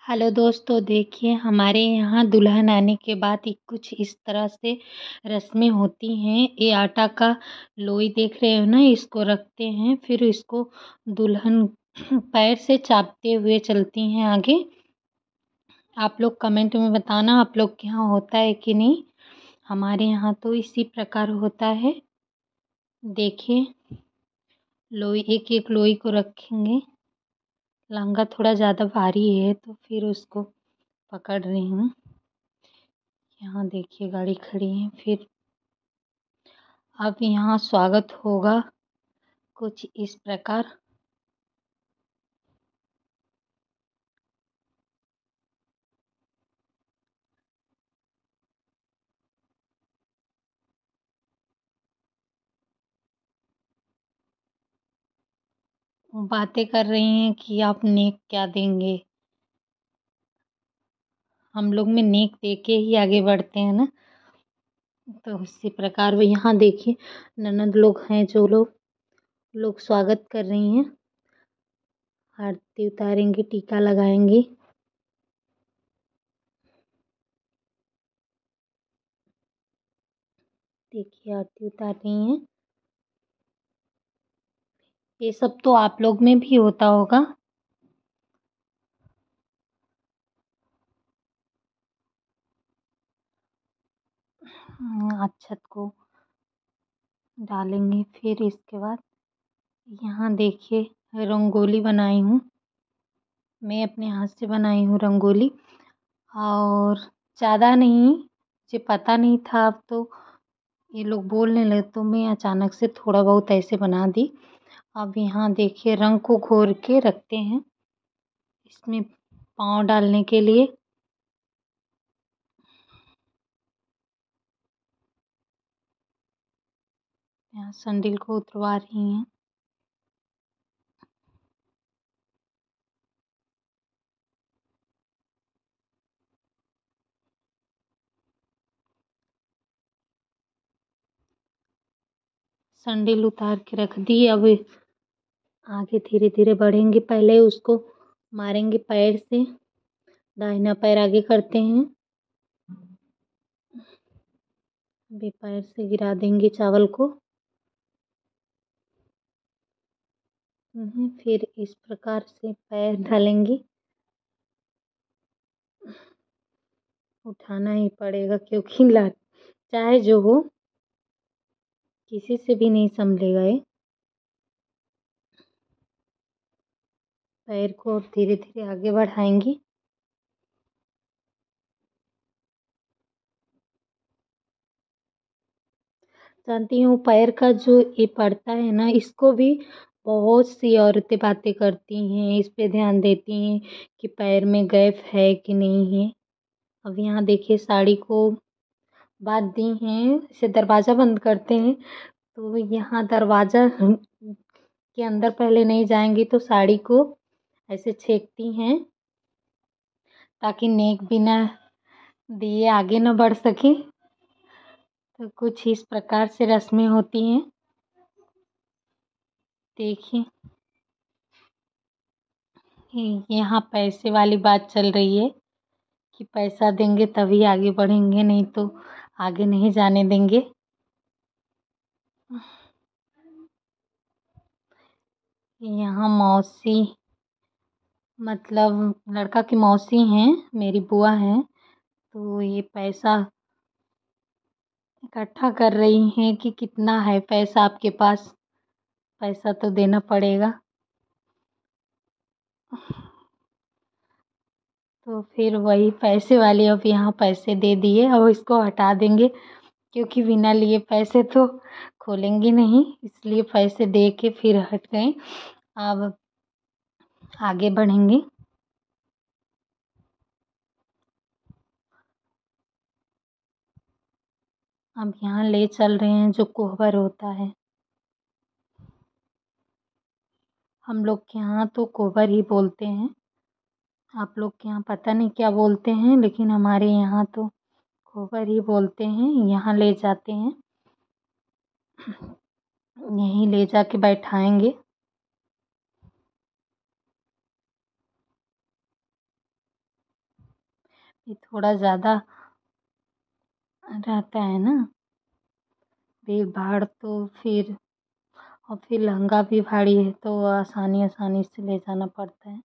Hello दोस्तों, देखिए हमारे यहाँ दुल्हन आने के बाद कुछ इस तरह से रस्में होती हैं। ये आटा का लोई देख रहे हो ना, इसको रखते हैं, फिर इसको दुल्हन पैर से चापते हुए चलती हैं आगे। आप लोग कमेंट में बताना आप लोग के यहाँ होता है कि नहीं। हमारे यहाँ तो इसी प्रकार होता है। देखिए, लोई एक एक लोई को रखेंगे। लहंगा थोड़ा ज़्यादा भारी है तो फिर उसको पकड़ रही हूँ। यहाँ देखिए गाड़ी खड़ी है। फिर अब यहाँ स्वागत होगा कुछ इस प्रकार। बातें कर रही हैं कि आप नेक क्या देंगे। हम लोग में नेक दे के ही आगे बढ़ते हैं ना। तो इसी प्रकार वो यहाँ देखिए ननद लोग हैं, जो लोग स्वागत कर रही हैं। आरती उतारेंगे, टीका लगाएंगे। देखिए आरती उतार रही हैं। ये सब तो आप लोग में भी होता होगा। अक्षत को डालेंगे। फिर इसके बाद यहाँ देखिए रंगोली बनाई हूँ। मैं अपने हाथ से बनाई हूँ रंगोली, और ज़्यादा नहीं, मुझे पता नहीं था। अब तो ये लोग बोलने लगे तो मैं अचानक से थोड़ा बहुत ऐसे बना दी। अब यहाँ देखिए रंग को घोर के रखते हैं इसमें पाँव डालने के लिए। यहाँ सैंडल को उतरवा रही हैं। सैंडल उतार के रख दी। अब आगे धीरे धीरे बढ़ेंगे। पहले उसको मारेंगे पैर से, दाहिना पैर आगे करते हैं। अभी पैर से गिरा देंगे चावल को। फिर इस प्रकार से पैर डालेंगे। उठाना ही पड़ेगा क्योंकि चाहे जो हो, किसी से भी नहीं संभलेगा ये। पैर को धीरे धीरे आगे बढ़ाएंगे। जानती हूँ पैर का जो ये पड़ता है ना, इसको भी बहुत सी औरतें बातें करती हैं, इस पे ध्यान देती हैं कि पैर में गैप है कि नहीं है। अब यहाँ देखिए साड़ी को बांध दी हैं। इसे दरवाज़ा बंद करते हैं तो यहाँ दरवाज़ा के अंदर पहले नहीं जाएंगी तो साड़ी को ऐसे छेकती हैं ताकि नेक बिना दिए आगे न बढ़ सके। तो कुछ इस प्रकार से रस्में होती हैं। देखिए यहाँ पैसे वाली बात चल रही है कि पैसा देंगे तभी आगे बढ़ेंगे, नहीं तो आगे नहीं जाने देंगे। यहाँ मौसी, मतलब लड़का की मौसी हैं, मेरी बुआ हैं, तो ये पैसा इकट्ठा कर रही हैं कि कितना है पैसा आपके पास। पैसा तो देना पड़ेगा। तो फिर वही पैसे वाले अब यहाँ पैसे दे दिए। अब इसको हटा देंगे क्योंकि बिना लिए पैसे तो खोलेंगे नहीं, इसलिए पैसे दे के फिर हट गए। अब आगे बढ़ेंगे। अब यहाँ ले चल रहे हैं जो कोहबर होता है। हम लोग के यहाँ तो कोहबर ही बोलते हैं। आप लोग के यहाँ पता नहीं क्या बोलते हैं, लेकिन हमारे यहाँ तो कोहबर ही बोलते हैं। यहाँ ले जाते हैं, यहीं ले जाके बैठाएंगे। ये थोड़ा ज़्यादा रहता है ना भीड़ भाड़, तो फिर और फिर लहंगा भी भारी है तो आसानी आसानी से ले जाना पड़ता है।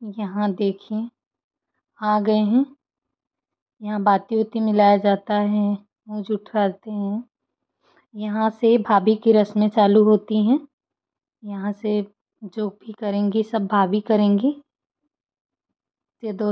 यहाँ देखिए आ गए हैं। यहाँ बाती उती मिलाया जाता है, मुँह जुठराते हैं। यहाँ से भाभी की रस्में चालू होती हैं। यहाँ से जो भी करेंगी सब भाभी करेंगी। ये 2